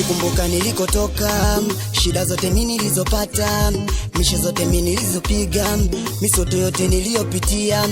nikikumbuka nilikotoka, shida zote mimi nilizopata, mishe zote mimi nilizopiga, misoto yote niliyopitia,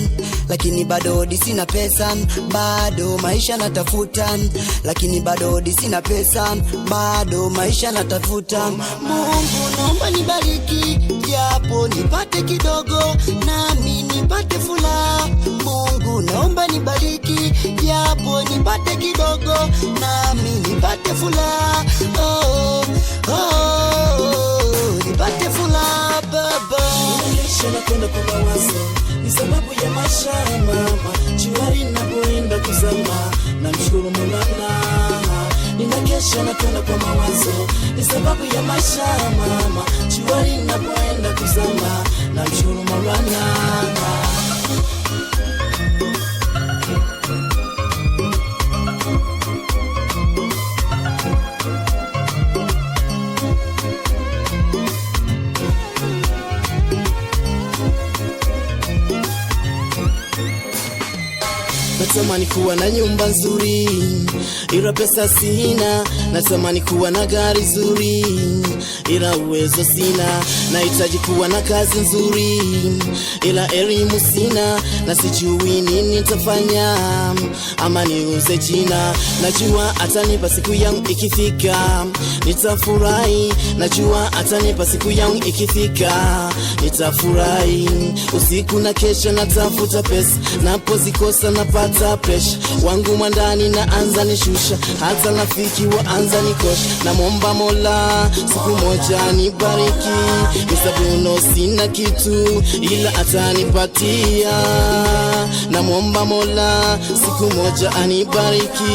lakini bado hodi sina pesa, bado maisha natafuta, lakini bado hodi sina pesa, bado maisha natafuta. Mungu naomba nibariki, japo nipate kidogo, nami nipate furaha. Mungu naomba nibariki, japo nipate kidogo, nami nipate furaha. Oh, oh, nipate furaha baba. Nimesha nakwenda kwa mawazo, ni sababu ya maisha mama. Jua linapoenda kuzama, namshukuru Mola. Ninakesha nakwenda kwa mawazo, ni sababu ya maisha mama. Jua linapoenda kuzama, namshukuru Mola. Natamani kuwa na nyumba nzuri, ila pesa sina. Natamani kuwa na gari nzuri, ila uwezo sina. Nahitaji kuwa na kazi nzuri, ila elimu sina. Na sijui nini nitafanya, ama niuze jina. Najua atanipa siku yangu ikifika, nitafurahi. Najua atanipa siku yangu ikifika, nitafurahi. Usiku na kesha natafuta pesa, napozikosa napata pressure. Wangu mwandani naanza nishusha, hata rafiki waanza nikosha. Namwomba Mola siku moja nibariki, nisabuno sina kitu ila atanipatia. Namwomba Mola siku moja anibariki,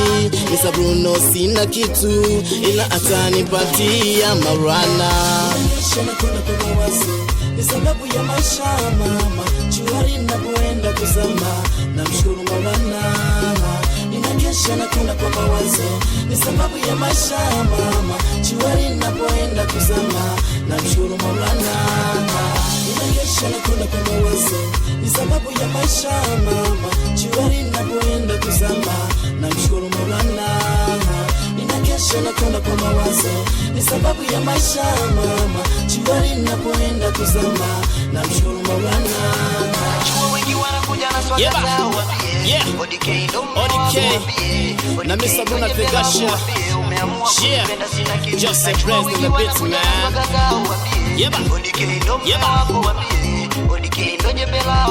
nisabuno sina kitu ila atanipatia. Marana nimesha nakwenda kwa mawazo, ni sababu ya maisha mama. Jua linapoenda kuzama, namshukuru Mola. Ninakesha nakwenda kwa mawazo, ni sababu ya maisha mama. Jua linapoenda kuzama, namshukuru Mola. Ninakesha nakwenda kwa mawazo, ni sababu ya maisha mama. Jua linapoenda kuzama, namshukuru Mola. Ninakesha nakwenda kwa mawazo, ni sababu ya maisha mama. Jua linapoenda kuzama, namshukuru Mola. Wengi wanakuja na swali zao, ODK na Mr. Bruna Pegasha. Just a praise in the beat, man. ODK ndo jebela